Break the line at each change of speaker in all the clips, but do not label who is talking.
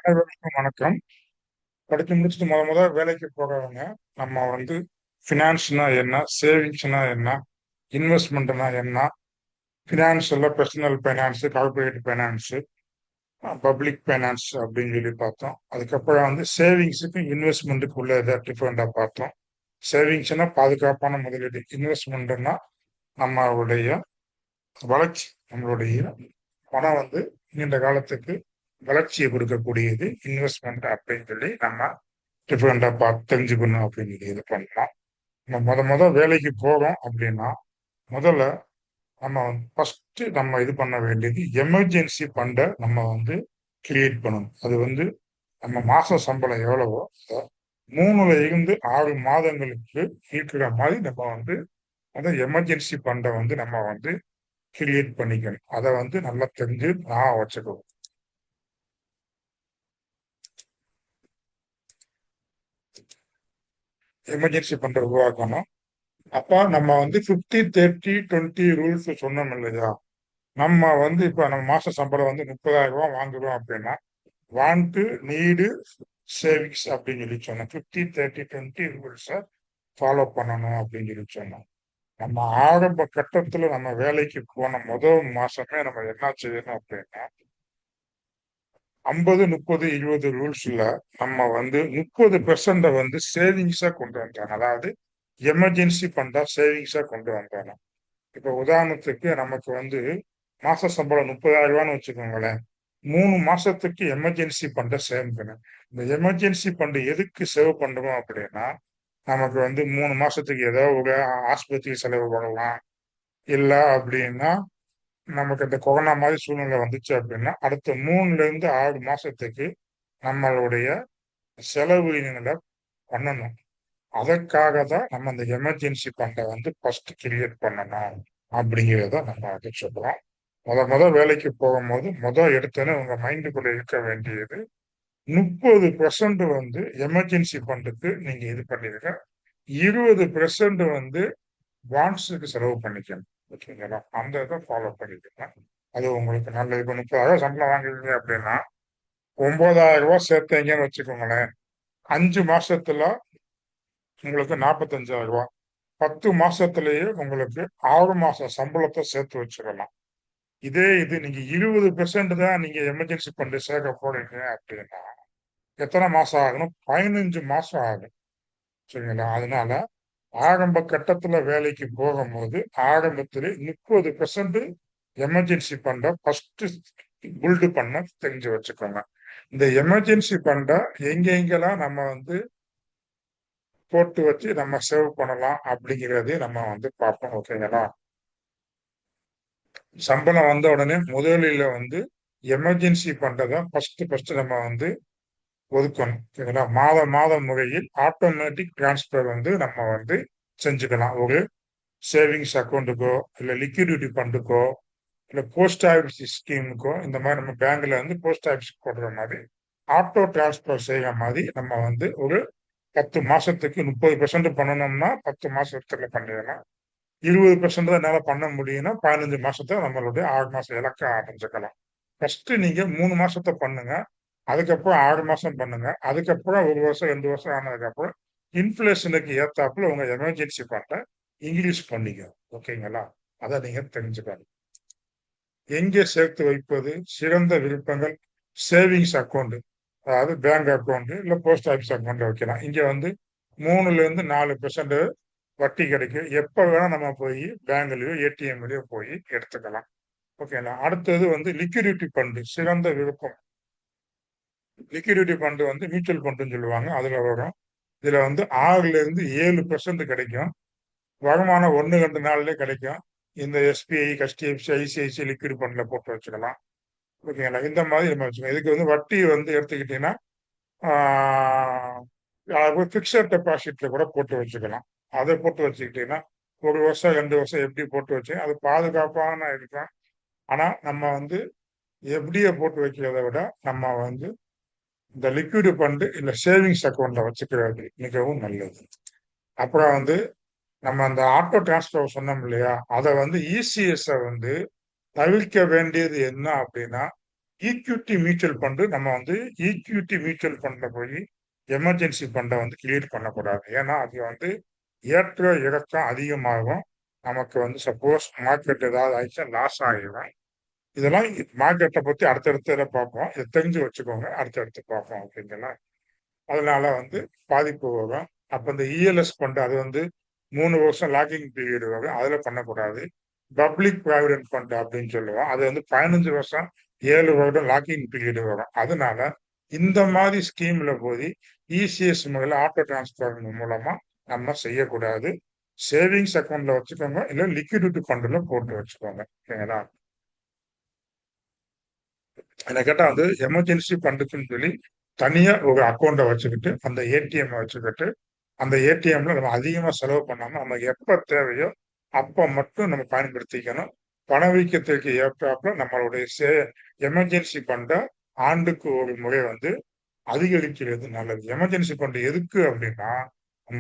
அனைவருக்கும் வணக்கம். படிச்சு முடிச்சுட்டு வேலைக்கு போறவங்க நம்ம ஃபினான்ஸ்னா என்ன, சேவிங்ஸ்னா என்ன, இன்வெஸ்ட்மெண்ட்னா என்ன, ஃபினான்ஸ்ல personal finance, corporate finance, public finance அப்படின்னு சொல்லி பார்த்தோம். அதுக்கப்புறம் சேவிங்ஸுக்கு இன்வெஸ்ட்மெண்ட்டுக்கு உள்ள இதை டிஃப்ரெண்டா பார்த்தோம். சேவிங்ஸ்னா பாதுகாப்பான முதலீடு, இன்வெஸ்ட்மெண்ட்னா நம்மளுடைய வளர்ச்சி, நம்மளுடைய பணம் நீண்ட காலத்துக்கு வளர்ச்சியை கொடுக்கக்கூடியது இன்வெஸ்ட்மெண்ட் அப்படின்னு சொல்லி நம்ம டிஃப்ரெண்டா பார்த்து தெரிஞ்சுக்கணும் அப்படின்னு சொல்லி இது பண்ணலாம். நம்ம வேலைக்கு போறோம் அப்படின்னா முதல்ல நம்ம ஃபர்ஸ்ட் நம்ம இது பண்ண வேண்டியது எமர்ஜென்சி ஃபண்டை நம்ம கிரியேட் பண்ணணும். அது நம்ம மாச சம்பளம் எவ்வளவோ 3ல இருந்து 6 மாதங்களுக்கு இருக்கிற மாதிரி நம்ம அந்த எமர்ஜென்சி ஃபண்டை நம்ம கிரியேட் பண்ணிக்கணும். அதை நல்லா தெரிஞ்சு நான் வச்சுக்கணும். எமர்ஜென்சி ஃபண்டை உருவாக்கணும். அப்ப நம்ம 50-30-20 ரூல்ஸ் சொன்னோம் இல்லையா? நம்ம இப்ப நம்ம மாச சம்பளம் 30,000 வாங்குறோம் அப்படின்னா வாண்ட், நீடு, சேவிங்ஸ் அப்படின்னு சொல்லி சொன்னோம். 50-30-20 ரூல்ஸை ஃபாலோ பண்ணணும் அப்படின்னு சொல்லி சொன்னோம். நம்ம ஆரம்ப கட்டத்துல நம்ம வேலைக்கு போன முதல் மாசமே நம்ம என்ன செய்யணும் அப்படின்னா 50-30-20 ரூல்ஸ்ல நம்ம 30% சேவிங்ஸா கொண்டு வந்தாங்க. அதாவது எமர்ஜென்சி ஃபண்டா சேவிங்ஸா கொண்டு வந்தாங்க. இப்ப உதாரணத்துக்கு நமக்கு மாச சம்பளம் 30,000 வச்சுக்கோங்களேன். 3 மாசத்துக்கு எமர்ஜென்சி ஃபண்டை சேமிக்கணும். இந்த எமர்ஜென்சி ஃபண்ட் எதுக்கு சேவ் பண்றோம் அப்படின்னா நமக்கு 3 மாசத்துக்கு ஏதோ ஒரு ஆஸ்பத்திரி செலவு பண்ணலாம். இல்ல அப்படின்னா நமக்கு இந்த கொரோனா மாதிரி சூழ்நிலை வந்துச்சு அப்படின்னா அடுத்த 3ல இருந்து 6 மாசத்துக்கு நம்மளுடைய செலவினங்களை பண்ணணும். அதற்காக தான் நம்ம அந்த எமர்ஜென்சி ஃபண்டை ஃபர்ஸ்ட் கிரியேட் பண்ணணும் அப்படிங்கிறத நம்ம சொல்றோம். வேலைக்கு போகும்போது எடுத்தோன்னே உங்க மைண்டுக்குள்ள இருக்க வேண்டியது 30% எமர்ஜென்சி ஃபண்டுக்கு நீங்க இது பண்ணிருங்க. 20% பாண்ட்ஸுக்கு செலவு பண்ணிக்கணும். ஓகேங்களா? அந்த இதை ஃபாலோ பண்ணிக்கணும். அது உங்களுக்கு நல்லது. இப்ப 30,000 சம்பளம் வாங்குறீங்க அப்படின்னா 9,000 சேர்த்தீங்கன்னு வச்சுக்கோங்களேன். 5 மாசத்துல உங்களுக்கு 45,000. 10 மாசத்திலேயே உங்களுக்கு 6 மாசம் சம்பளத்தை சேர்த்து வச்சுக்கலாம். இதே இது நீங்க 20% தான் நீங்க எமர்ஜென்சி ஃபண்ட் சேர்க்க போறீங்க அப்படின்னா எத்தனை மாசம் ஆகணும்? 15 மாசம் ஆகும். சரிங்களா? அதனால ஆரம்ப கட்டத்துல வேலைக்கு போகும்போது ஆரம்பத்திலே 30% எமர்ஜென்சி ஃபண்டை ஃபர்ஸ்ட் பில்டு பண்ண தெரிஞ்சு வச்சுக்கோங்க. இந்த எமர்ஜென்சி ஃபண்டை எங்கெங்கெல்லாம் நம்ம போட்டு வச்சு நம்ம சேவ் பண்ணலாம் அப்படிங்கிறதே நம்ம பார்ப்போம். ஓகேங்களா? சம்பளம் வந்த உடனே முதலில் எமர்ஜென்சி ஃபண்டை தான் ஃபர்ஸ்ட் நம்ம ஒதுக்கணும். சரிங்களா? மாதம் முறையில் ஆட்டோமேட்டிக் டிரான்ஸ்பர் நம்ம செஞ்சுக்கலாம். ஒரு சேவிங்ஸ் அக்கௌண்ட்டுக்கோ இல்ல லிக்விடிட்டி ஃபண்டுக்கோ இல்ல போஸ்ட் ஆஃபீஸ் ஸ்கீமுக்கோ இந்த மாதிரி நம்ம பேங்க்ல போஸ்ட் ஆஃபீஸ் போடுற மாதிரி ஆட்டோ டிரான்ஸ்பர் செய்யற மாதிரி நம்ம ஒரு 10 மாசத்துக்கு 30% பண்ணணும்னா 10 மாசத்துல பண்ணிடலாம். 20% தான் என்னால பண்ண முடியும்னா 15 மாசத்தை நம்மளுடைய 6 மாசம் இலக்கை அடைஞ்சுக்கலாம். ஃபர்ஸ்ட் நீங்க 3 மாசத்தை பண்ணுங்க. அதுக்கப்புறம் 6 மாசம் பண்ணுங்க. அதுக்கப்புறம் 1 வருஷம் 2 வருஷம் ஆனதுக்கு அப்புறம் இன்ஃபிளேஷனுக்கு ஏத்தாப்புல உங்க எமர்ஜென்சி ஃபண்டை இங்கிலீஷ் பண்ணிக்க. ஓகேங்களா? அதை நீங்க தெரிஞ்சுக்கணும். எங்கே சேர்த்து வைப்பது? சிறந்த விருப்பங்கள் சேவிங்ஸ் அக்கௌண்ட், அதாவது பேங்க் அக்கௌண்ட் இல்ல போஸ்ட் ஆஃபீஸ் அக்கௌண்ட் வைக்கலாம். இங்க 3ல இருந்து 4% வட்டி கிடைக்கும். எப்ப வேணா நம்ம போய் பேங்க்லயோ ஏடிஎம்லயோ போய் எடுத்துக்கலாம். ஓகேங்களா? அடுத்தது லிக்விடிட்டி ஃபண்ட், சிறந்த விருப்பம். லிக்விடிட்டி ஃபண்ட் மியூச்சுவல் ஃபண்டுன்னு சொல்லுவாங்க. அதுல வரும். இதுல 6ல இருந்து 7% கிடைக்கும். வருமானம் 1-2 நாள்லயே கிடைக்கும். இந்த எஸ்பிஐ, HDFC, ஐசிஐசிஐ லிக்விட் ஃபண்ட்ல போட்டு வச்சுக்கலாம். ஓகேங்களா? இந்த மாதிரி நம்ம வச்சுக்கலாம். இதுக்கு வட்டி எடுத்துக்கிட்டீங்கன்னா பிக்சட் டெபாசிட்ல கூட போட்டு வச்சுக்கலாம். அதை போட்டு வச்சுக்கிட்டீங்கன்னா 1 வருஷம் 2 வருஷம் எப்படி போட்டு வச்சு அது பாதுகாப்பான இருக்கும். ஆனா நம்ம எப்படியே போட்டு வைக்கிறத விட நம்ம இந்த லிக்விட் ஃபண்ட் இல்ல சேவிங்ஸ் அக்கௌண்ட்ல வச்சுக்கிறது மிகவும் நல்லது. அப்புறம் நம்ம அந்த ஆட்டோ டிரான்ஸ்பர் சொன்னோம் இல்லையா? அதை இசிஎஸ் தவிர்க்க வேண்டியது என்ன அப்படின்னா ஈக்விட்டி மியூச்சுவல் ஃபண்டு நம்ம வந்து ஈக்விட்டி மியூச்சுவல் ஃபண்ட்ல போய் எமர்ஜென்சி ஃபண்டை வந்து கிரியேட் பண்ணக்கூடாது. ஏன்னா அது வந்து ஏற்ற இறக்கம் அதிகமாகும். நமக்கு வந்து சப்போஸ் மார்க்கெட் ஏதாவது ஆயிடுச்சா லாஸ் ஆகிடும். இதெல்லாம் மார்க்கெட்டை பத்தி அடுத்தடுத்து இதை பார்ப்போம். இதை தெரிஞ்சு வச்சுக்கோங்க. அடுத்தடுத்து பார்ப்போம் அப்படிங்களா. அதனால வந்து பாதிப்பு வரும். அப்ப இந்த இஎல்எஸ் ஃபண்ட் அது வந்து 3 வருஷம் லாக்கிங் பீரியட் வரும். அதுல பண்ணக்கூடாது. பப்ளிக் ப்ராவிடென்ட் ஃபண்ட் அப்படின்னு சொல்லுவோம். அது வந்து 15 வருஷம் 7 வருடம் லாக்கிங் பீரியட் வரும். அதனால இந்த மாதிரி ஸ்கீம்ல போய் இசிஎஸ் முறையில் ஆட்டோ டிரான்ஸ்பர் மூலமா நம்ம செய்யக்கூடாது. சேவிங்ஸ் அக்கௌண்ட்ல வச்சுக்கோங்க, இல்ல லிக்விடிட்டி ஃபண்ட்ல போட்டு வச்சுக்கோங்க. ஓகேங்களா. என்ன கேட்டா வந்து எமர்ஜென்சி ஃபண்டுக்குன்னு சொல்லி தனியா ஒரு அக்கௌண்ட்டை வச்சுக்கிட்டு அந்த ஏடிஎம் வச்சுக்கிட்டு அந்த ஏடிஎம்ல நம்ம அதிகமா செலவு பண்ணாம நமக்கு எப்ப தேவையோ அப்ப மட்டும் நம்ம பயன்படுத்திக்கணும். பணவீக்கத்திற்கு ஏற்றாப்புல நம்மளுடைய எமர்ஜென்சி ஃபண்டை ஆண்டுக்கு ஒரு முறை வந்து அதிகரிக்கிறது நல்லது. எமர்ஜென்சி ஃபண்ட் எதுக்கு அப்படின்னா,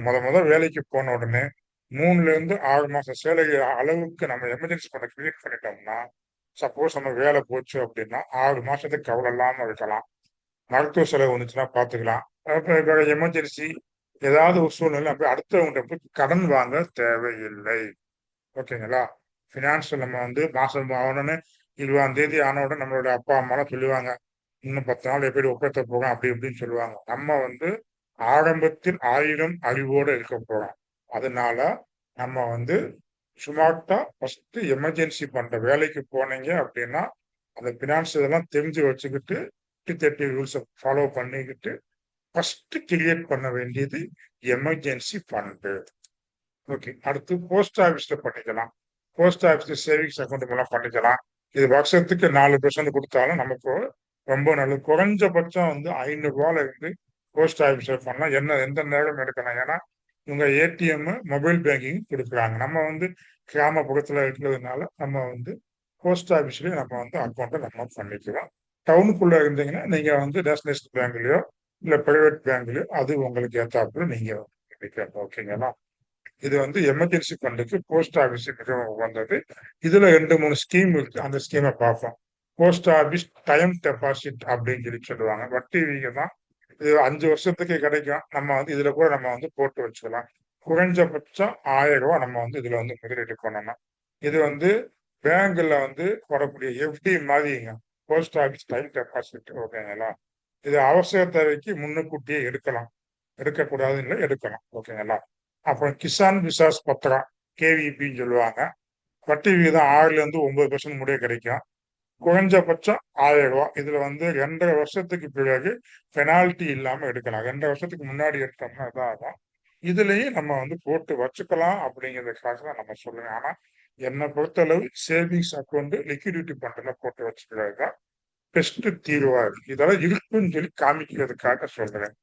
முத வேலைக்கு போன உடனே 3ல இருந்து 6 மாசம் சேலரி அளவுக்கு நம்ம எமர்ஜென்சி ஃபண்டை கிரியேட் பண்ணிட்டோம்னா, சப்போஸ் நம்ம வேலை போச்சு அப்படின்னா 6 மாசத்துக்கு கவலை இல்லாம இருக்கலாம். மருத்துவ செலவு வந்துச்சுன்னா பார்த்துக்கலாம். அப்ப எமர்ஜென்சி ஏதாவது ஒரு சூழ்நிலை அப்ப அடுத்தவங்ககிட்ட போய் கடன் வாங்க தேவையில்லை. ஓகேங்களா. ஃபினான்ஷியல் நம்ம வந்து மாசம் ஆனோடனே 20ஆம் தேதி ஆன உடனே நம்மளோட அப்பா அம்மாலாம் சொல்லுவாங்க, இன்னும் 10 நாள் எப்படி ஒப்பேத்த போறோம் அப்படி இப்படின்னு சொல்லுவாங்க. நம்ம வந்து ஆரம்பத்தில் 1000 அறிவோட இருக்க போறோம். அதனால நம்ம வந்து ஸ்மார்ட்டா ஃபர்ஸ்ட் எமர்ஜென்சி பண்ற வேலைக்கு போனீங்க அப்படின்னா அந்த பினான்ஸ் இதெல்லாம் தெரிஞ்சு வச்சுக்கிட்டு 30 ரூல்ஸை ஃபாலோ பண்ணிக்கிட்டு ஃபர்ஸ்ட் கிரியேட் பண்ண வேண்டியது எமர்ஜென்சி ஃபண்டு. ஓகே. அடுத்து போஸ்ட் ஆஃபீஸ்ல பண்ணிக்கலாம். போஸ்ட் ஆஃபீஸ்ல சேவிங்ஸ் அக்கௌண்ட் மூலம் பண்ணிக்கலாம். இது வருஷத்துக்கு 4% கொடுத்தாலும் நமக்கு ரொம்ப நல்லது. குறைஞ்சபட்சம் வந்து 500 ரூபாயில இருந்து போஸ்ட் ஆஃபீஸ்ல பண்ணலாம். எந்த நேரம் எடுக்கலாம். ஏன்னா இவங்க ஏடிஎம் மொபைல் பேங்கிங் கொடுக்குறாங்க. நம்ம வந்து கிராமப்புறத்துல இருக்கிறதுனால நம்ம வந்து போஸ்ட் ஆஃபீஸ்லயே நம்ம வந்து அக்கௌண்ட்டை நம்ம பண்ணிக்கலாம். டவுனுக்குள்ள இருந்தீங்கன்னா நீங்க வந்து நேஷனலைஸ்ட் பேங்க்லயோ இல்ல பிரைவேட் பேங்க்லயோ அது உங்களுக்கு ஏத்தாப்புல நீங்க பண்ணிக்கலாம். ஓகேங்களா. இது வந்து எமர்ஜென்சி ஃபண்டுக்கு போஸ்ட் ஆஃபீஸ் மிகவும் உகந்தது. இதுல 2, 3 ஸ்கீம் இருக்கு. அந்த ஸ்கீமை பார்ப்போம். போஸ்ட் ஆஃபீஸ் டைம் டெபாசிட் அப்படின்னு சொல்லி சொல்லுவாங்க. வட்டி விகிதம் இது 5 வருஷத்துக்கு கிடைக்கும். நம்ம வந்து இதுல கூட நம்ம வந்து போட்டு வச்சுக்கலாம். குறைஞ்சபட்சம் 1000 ரூபாய் நம்ம வந்து இதுல வந்து முதலீடு பண்ணணும். இது வந்து பேங்க்ல வந்து போடக்கூடிய எஃப்டி மாதிரிங்க. Post office time deposit. ஓகேங்களா. இது அவசர தேவைக்கு முன்னுக்கூட்டியே எடுக்கலாம். எடுக்கக்கூடாதுன்னு இல்லை, எடுக்கலாம். ஓகேங்களா. அப்புறம் கிசான் விசாஸ் பத்ரா கேவிபின்னு சொல்லுவாங்க. வட்டி விகிதம் 6ல இருந்து 9% முடிய கிடைக்கும். குறைஞ்சபட்சம் 1000 ரூபாய். இதுல வந்து 2.5 வருஷத்துக்கு பிறகு பெனால்டி இல்லாம எடுக்கலாம். 2.5 வருஷத்துக்கு முன்னாடி எடுத்தோம்னா இதான் ஆகும். இதுலயும் நம்ம வந்து போட்டு வச்சுக்கலாம் அப்படிங்கிறதுக்காக தான் நம்ம சொல்லுவேன். ஆனா என்னை பொறுத்தளவு சேவிங்ஸ் அக்கௌண்ட் லிக்விடிட்டி ஃபண்ட்ல போட்டு வச்சுக்கிறது தான் பெஸ்ட் தீர்வா இருக்கு. இதெல்லாம் இருக்குன்னு சொல்லி காமிக்கிறதுக்காக சொல்றேன்.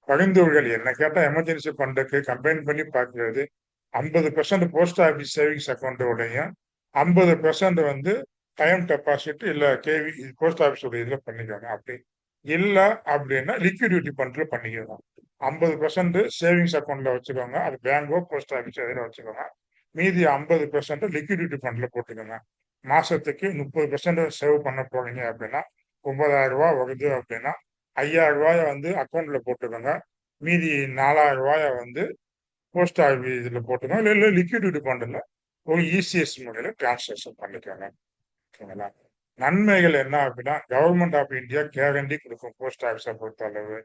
பரிந்துரைகள் என்ன கேட்டா எமர்ஜென்சி ஃபண்டுக்கு கம்பைன் பண்ணி பார்க்கிறது 50% போஸ்ட் ஆஃபீஸ் சேவிங்ஸ் அக்கௌண்ட்டோடைய 50% வந்து டைம் டெபாசிட் இல்ல கேவி போஸ்ட் ஆஃபீஸோட இதுல பண்ணிக்கோங்க. அப்படி இல்ல அப்படின்னா லிக்விடிட்டி ஃபண்ட்ல பண்ணிக்கலாம். 50% சேவிங்ஸ் அக்கௌண்ட்ல வச்சுக்கோங்க. அது பேங்கோ போஸ்ட் ஆஃபீஸ் இதில் வச்சுக்கோங்க. மீதி 50% லிக்விடிட்டி ஃபண்ட்ல போட்டுக்கோங்க. மாசத்துக்கு 30% சேவ் பண்ண போறீங்க அப்படின்னா 9,000 ரூபாய் வருது அப்படின்னா 5,000 ரூபாய வந்து அக்கௌண்ட்ல போட்டுக்கோங்க. மீதி 4,000 ரூபாய வந்து போஸ்ட் ஆஃபீஸ் இதுல போட்டுக்கோங்க. இல்ல லிக்விடிட்டி ஃபண்ட்ல ஒரு இசிஎஸ் முறையில டிரான்சாக்ஷன் பண்ணிக்கோங்க. ஓகேங்களா. நன்மைகள் என்ன அப்படின்னா கவர்மெண்ட் ஆஃப் இந்தியா கேரண்டி கொடுக்கும் போஸ்ட் ஆஃபீஸை பொறுத்த அளவு.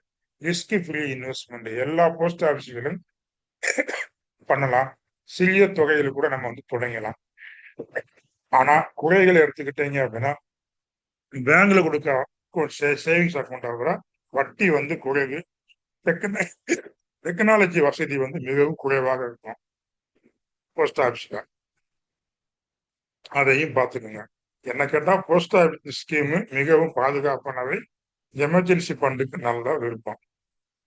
ரிஸ்க் ஃப்ரீ இன்வெஸ்ட்மெண்ட் எல்லா போஸ்ட் ஆஃபீஸ்களும் பண்ணலாம். சிறிய தொகையில் கூட நம்ம வந்து தொடங்கலாம். ஆனா குறைகளை எடுத்துக்கிட்டீங்க அப்படின்னா பேங்க்ல கொடுக்க சேவிங்ஸ் அக்கௌண்ட்டை விட வட்டி வந்து குறைவு. டெக்னாலஜி வசதி வந்து மிகவும் குறைவாக இருக்கும் போஸ்ட் ஆஃபீஸ்ல. அதையும் பார்த்துக்கோங்க. என்ன கேட்டா போஸ்ட் ஆஃபீஸ் ஸ்கீம் மிகவும் பாதுகாப்பானவை. எமர்ஜென்சி ஃபண்டுக்கு நல்ல விருப்பம்.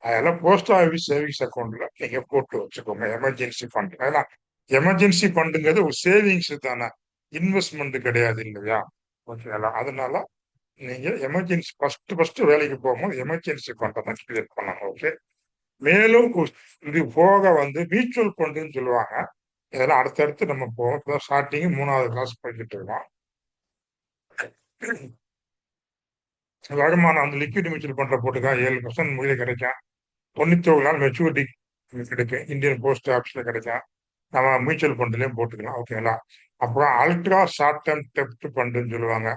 அதெல்லாம் போஸ்ட் ஆஃபீஸ் சேவிங்ஸ் அக்கௌண்ட்ல நீங்க போட்டு வச்சுக்கோங்க எமர்ஜென்சி ஃபண்ட். ஏன்னா எமர்ஜென்சி ஃபண்டுங்கிறது ஒரு சேவிங்ஸ் தானே, இன்வெஸ்ட்மெண்ட் கிடையாது இல்லையா. ஓகேங்களா. அதனால நீங்க எமர்ஜென்சி ஃபர்ஸ்ட் வேலைக்கு போகும்போது எமர்ஜென்சி ஃபண்டை தான் கிளியர் பண்ணணும். ஓகே. மேலும் இது போக வந்து மியூச்சுவல் ஃபண்டுன்னு சொல்லுவாங்க. இதெல்லாம் அடுத்தடுத்து நம்ம போவோம். ஸ்டார்டிங் 3வது கிளாஸ் போய்கிட்டு இருக்கோம். வருமானம் வந்து லிக்விட் மியூச்சுவல் ஃபண்ட்ல போட்டுக்கா 7% முதலீடு கிடைக்கும். 91 நாள் மெச்சூரிட்டி கிடைக்கும். இந்தியன் போஸ்ட் ஆஃபீஸ்ல கிடைக்கும். நம்ம மியூச்சுவல் ஃபண்ட்லயும் போட்டுக்கலாம். ஓகேங்களா? அப்புறம் அல்ட்ரா ஷார்ட் டேர்ம் டெப்ட் ஃபண்டுன்னு சொல்லுவாங்க.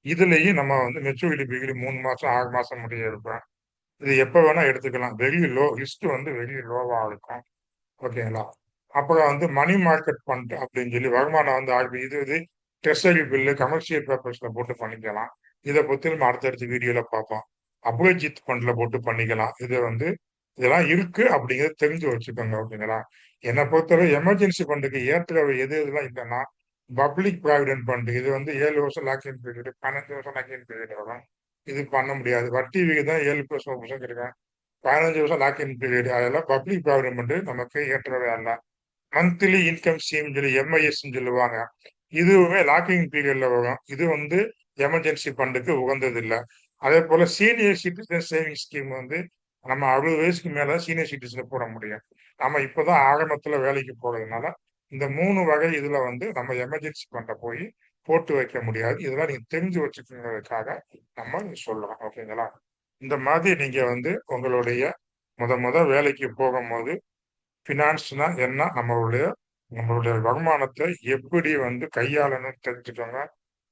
இதுலயும் நம்ம வந்து மெச்சூரிட்டி பீரியட் 3 மாசம், 6 மாசம் முடிய இருக்கும். இது எப்ப வேணா எடுத்துக்கலாம். வெரி லோ ரிஸ்க் வந்து வெரி லோவா இருக்கும். ஓகேங்களா? அப்புறம் வந்து மணி மார்க்கெட் ஃபண்ட் அப்படின்னு சொல்லி வருமானம் வந்து இது ட்ரெஷரி பில்லு, கமர்ஷியல் பேப்பர்ஸ்ல போட்டு பண்ணிக்கலாம். இத பத்தி நம்ம அடுத்தடுத்த வீடியோல பார்ப்போம். அபோஜித் ஃபண்ட்ல போட்டு பண்ணிக்கலாம். இது வந்து இதெல்லாம் இருக்கு அப்படிங்கிறத தெரிஞ்சு வச்சுக்கோங்க. ஓகேங்களா? என்ன பொறுத்தவரை எமர்ஜென்சி ஃபண்டுக்கு ஏற்றவை எது எதுலாம் இல்லைன்னா, பப்ளிக் ப்ராவிடென்ட் ஃபண்ட் இது வந்து 7 வருஷம் லாக்இன் பீரியட், 15 வருஷம் லாக்இன் பீரியட் வரும். இது பண்ண முடியாது. வட்டி விகிதம் 7+1% கிடைக்கும். 15 வருஷம் லாக்இன் பீரியட். அதெல்லாம் பப்ளிக் ப்ராவிடென்ட் ஃபண்ட் நமக்கு ஏற்றவை அல்ல. மந்த்லி இன்கம் ஸ்கீம் சொல்லி எம்ஐஎஸ்ன்னு சொல்லுவாங்க. இதுவுமே லாக்கிங் பீரியட்ல வரும். இது வந்து எமர்ஜென்சி ஃபண்டுக்கு உகந்தது இல்ல. அதே போல சீனியர் சிட்டிசன் சேவிங்ஸ் ஸ்கீம் வந்து நம்ம 60 வயசுக்கு மேல சீனியர் சிட்டிசன்ல போட முடியும். நம்ம இப்பதான் ஆரம்பத்துல வேலைக்கு போறதுனால, இந்த 3 வகை இதுல வந்து நம்ம எமர்ஜென்சி ஃபண்ட போய் போட்டு வைக்க முடியாது. இதெல்லாம் நீங்க தெரிஞ்சு வச்சுக்கணுங்கிறதுக்காக நம்ம சொல்றோம். ஓகேங்களா? இந்த மாதிரி நீங்க வந்து உங்களுடைய மொத வேலைக்கு போகும்போது ஃபினான்ஸ்னா என்ன? நம்மளுடைய நம்மளுடைய வருமானத்தை எப்படி வந்து கையாளணும்னு தெரிஞ்சுக்கோங்க.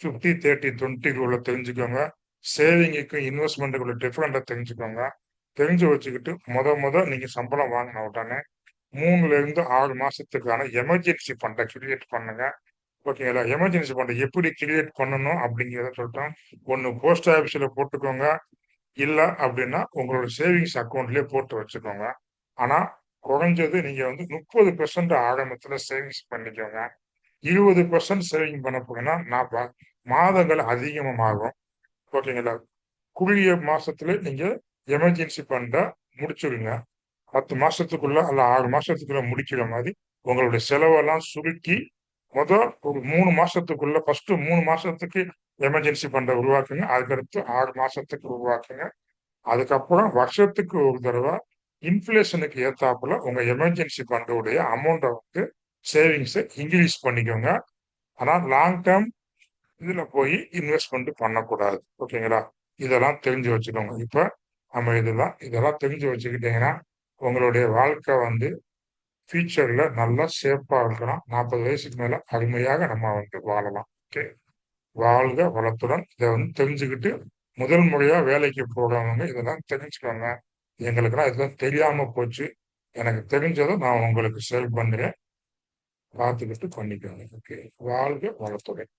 50, 30, 20 ரூல தெரிஞ்சுக்கோங்க. சேவிங்குக்கும் இன்வெஸ்ட்மெண்ட்டுக்குள்ள டிஃபரெண்ட்ட தெரிஞ்சுக்கோங்க. தெரிஞ்சு வச்சுக்கிட்டு மொத நீங்க சம்பளம் வாங்கின உடனே 3ல இருந்து 6 மாசத்துக்கான எமர்ஜென்சி ஃபண்ட கிரியேட் பண்ணுங்க. ஓகேங்களா? எமர்ஜென்சி ஃபண்ட எப்படி கிரியேட் பண்ணணும் அப்படிங்கிறத சொல்லிட்டோம். ஒண்ணு போஸ்ட் ஆஃபீஸ்ல போட்டுக்கோங்க. இல்ல அப்படின்னா உங்களோட சேவிங்ஸ் அக்கவுண்ட்லயே போட்டு வச்சுக்கோங்க. ஆனா குறைஞ்சது நீங்க வந்து 30% ஆரம்பத்துல சேவிங்ஸ் பண்ணிக்கோங்க. 20% சேவிங் பண்ண போனீங்கன்னா மாதங்கள் அதிகமாகும். ஓகேங்களா? குறுகிய மாசத்துல நீங்க எமர்ஜென்சி ஃபண்ட முடிச்சிடுங்க. 10 மாசத்துக்குள்ள அல்ல 6 மாசத்துக்குள்ள முடிக்கிற மாதிரி உங்களுடைய செலவெல்லாம் சுருக்கி ஒரு 3 மாசத்துக்குள்ள ஃபர்ஸ்ட் 3 மாசத்துக்கு எமர்ஜென்சி ஃபண்ட உருவாக்குங்க. அதுக்கடுத்து 6 மாசத்துக்கு உருவாக்குங்க. அதுக்கப்புறம் வருஷத்துக்கு ஒரு தடவை இன்ஃப்ளேஷனுக்கு ஏத்தாப்புல உங்க எமர்ஜென்சி ஃபண்டோடைய அமௌண்ட்டை வந்து சேவிங்ஸை இன்க்ரீஸ் பண்ணிக்கோங்க. ஆனா லாங் டேர்ம் இதுல போய் இன்வெஸ்ட்மெண்ட் பண்ணக்கூடாது. ஓகேங்களா? இதெல்லாம் தெரிஞ்சு வச்சுக்கோங்க. இப்ப நம்ம இதெல்லாம் தெரிஞ்சு வச்சுக்கிட்டீங்கன்னா உங்களுடைய வாழ்க்கை வந்து ஃபியூச்சர்ல நல்லா சேஃபா இருக்கலாம். 40 வயசுக்கு மேல அருமையாக நம்ம வந்து வாழலாம். ஓகே. வாழ்க வளத்துடன். இதை வந்து தெரிஞ்சுக்கிட்டு முதல் முறையா வேலைக்கு போறவங்க இதெல்லாம் தெரிஞ்சுக்கோங்க. எங்களுக்கெல்லாம் இதெல்லாம் தெரியாம போச்சு. எனக்கு தெரிஞ்சதை நான் உங்களுக்கு ஷேர் பண்றேன். பார்த்துக்கிட்டு பண்ணிக்கோங்க. ஓகே. வாழ்க வளத்துடன்.